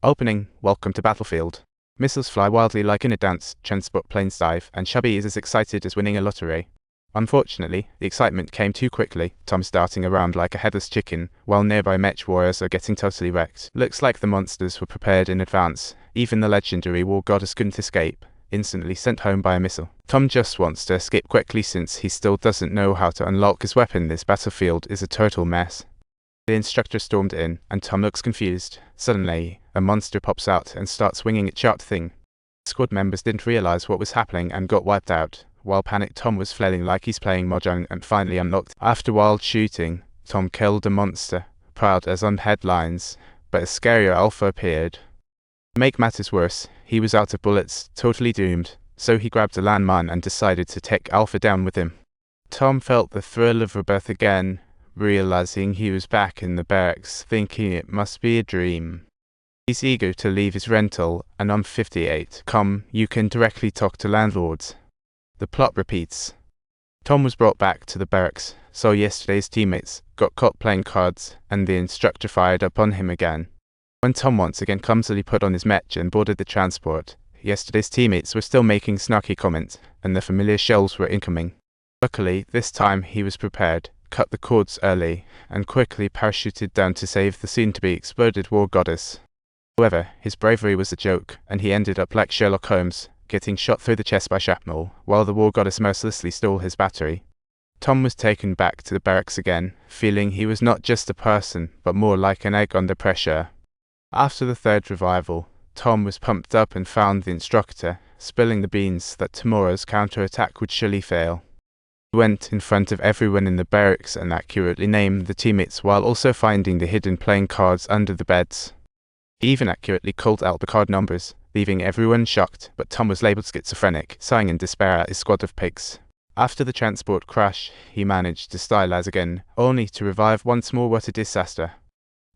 Opening, welcome to Battlefield. Missiles fly wildly like in a dance, transport planes dive, and Chubby is as excited as winning a lottery. Unfortunately, the excitement came too quickly, Tom darting around like a headless chicken, while nearby mech warriors are getting totally wrecked. Looks like the monsters were prepared in advance. Even the legendary war goddess couldn't escape, instantly sent home by a missile. Tom just wants to escape quickly since he still doesn't know how to unlock his weapon. This battlefield is a total mess. The instructor stormed in, and Tom looks confused. Suddenly, a monster pops out and starts swinging its sharp thing. Squad members didn't realize what was happening and got wiped out, while panicked Tom was flailing like he's playing Mahjong and finally unlocked. After wild shooting, Tom killed a monster, proud as on headlines, but a scarier Alpha appeared. To make matters worse, he was out of bullets, totally doomed, so he grabbed a landmine and decided to take Alpha down with him. Tom felt the thrill of rebirth again, realizing he was back in the barracks, thinking it must be a dream. He's eager to leave his rental, and on 58, you can directly talk to landlords. The plot repeats. Tom was brought back to the barracks, so yesterday's teammates got caught playing cards, and the instructor fired up on him again. When Tom once again clumsily put on his mech and boarded the transport, yesterday's teammates were still making snarky comments, and the familiar shells were incoming. Luckily, this time he was prepared, cut the cords early, and quickly parachuted down to save the soon-to-be exploded war goddess. However, his bravery was a joke, and he ended up like Sherlock Holmes, getting shot through the chest by shrapnel, while the war goddess mercilessly stole his battery. Tom was taken back to the barracks again, feeling he was not just a person, but more like an egg under pressure. After the third revival, Tom was pumped up and found the instructor, spilling the beans that tomorrow's counterattack would surely fail. He went in front of everyone in the barracks and accurately named the teammates while also finding the hidden playing cards under the beds. He even accurately called out the card numbers, leaving everyone shocked, but Tom was labeled schizophrenic, sighing in despair at his squad of pigs. After the transport crash, he managed to stylize again, only to revive once more. What a disaster.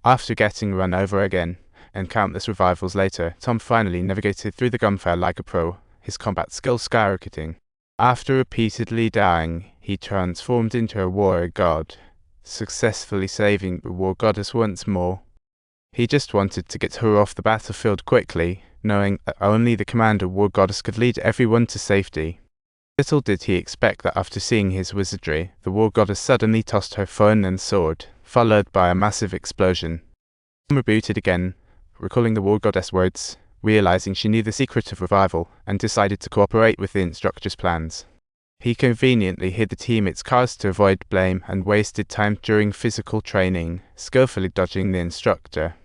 After getting run over again, and countless revivals later, Tom finally navigated through the gunfire like a pro, his combat skills skyrocketing. After repeatedly dying, he transformed into a warrior god, successfully saving the war goddess once more. He just wanted to get her off the battlefield quickly, knowing that only the commander war goddess could lead everyone to safety. Little did he expect that after seeing his wizardry, the war goddess suddenly tossed her phone and sword, followed by a massive explosion. Tom rebooted again, recalling the war goddess words, realizing she knew the secret of revival, and decided to cooperate with the instructor's plans. He conveniently hid the teammates' cars to avoid blame and wasted time during physical training, skillfully dodging the instructor.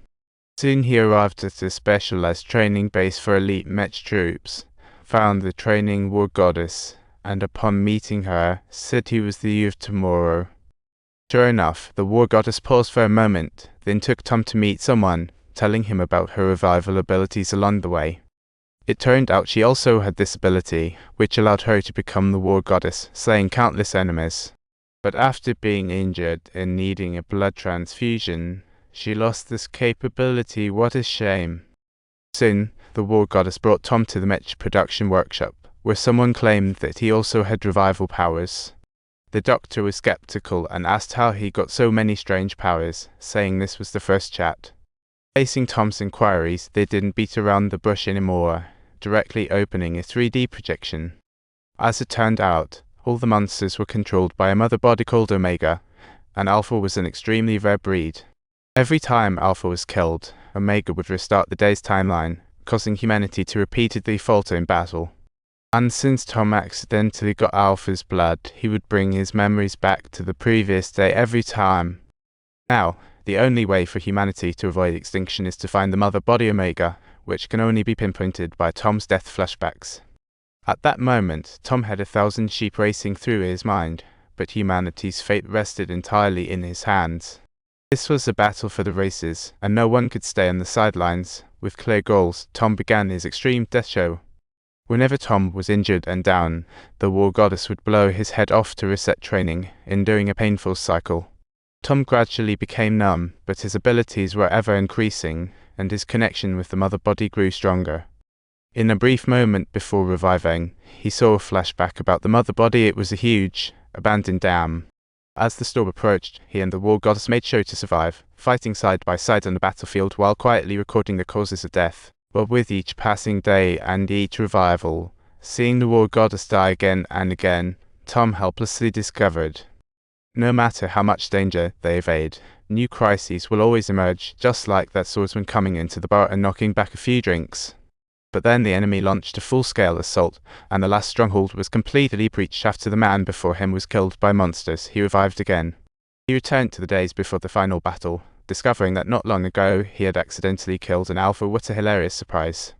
Soon he arrived at a specialized training base for elite mech troops, found the training war goddess, and upon meeting her, said he was the you of tomorrow. Sure enough, the war goddess paused for a moment, then took Tom to meet someone, telling him about her revival abilities along the way. It turned out she also had this ability, which allowed her to become the war goddess, slaying countless enemies. But after being injured and needing a blood transfusion, she lost this capability. What a shame. Soon, the war goddess brought Tom to the mech production workshop, where someone claimed that he also had revival powers. The doctor was skeptical and asked how he got so many strange powers, saying this was the first chat. Facing Tom's inquiries, they didn't beat around the bush anymore, directly opening a 3D projection. As it turned out, all the monsters were controlled by a mother body called Omega, and Alpha was an extremely rare breed. Every time Alpha was killed, Omega would restart the day's timeline, causing humanity to repeatedly falter in battle. And since Tom accidentally got Alpha's blood, he would bring his memories back to the previous day every time. Now, the only way for humanity to avoid extinction is to find the mother body Omega, which can only be pinpointed by Tom's death flashbacks. At that moment, Tom had 1,000 sheep racing through his mind, but humanity's fate rested entirely in his hands. This was a battle for the races, and no one could stay on the sidelines. With clear goals, Tom began his extreme death show. Whenever Tom was injured and down, the war goddess would blow his head off to reset training, enduring a painful cycle. Tom gradually became numb, but his abilities were ever increasing, and his connection with the mother body grew stronger. In a brief moment before reviving, he saw a flashback about the mother body. It was a huge, abandoned dam. As the storm approached, he and the war goddess made sure to survive, fighting side by side on the battlefield while quietly recording the causes of death. But with each passing day and each revival, seeing the war goddess die again and again, Tom helplessly discovered, no matter how much danger they evade, new crises will always emerge, just like that swordsman coming into the bar and knocking back a few drinks. But then the enemy launched a full-scale assault, and the last stronghold was completely breached after the man before him was killed by monsters. He revived again. He returned to the days before the final battle, discovering that not long ago he had accidentally killed an alpha. What a hilarious surprise.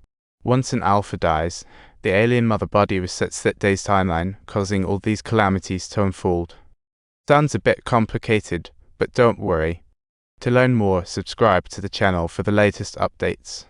Once an alpha dies, the alien mother body resets that day's timeline, causing all these calamities to unfold. Sounds a bit complicated, but don't worry. To learn more, subscribe to the channel for the latest updates.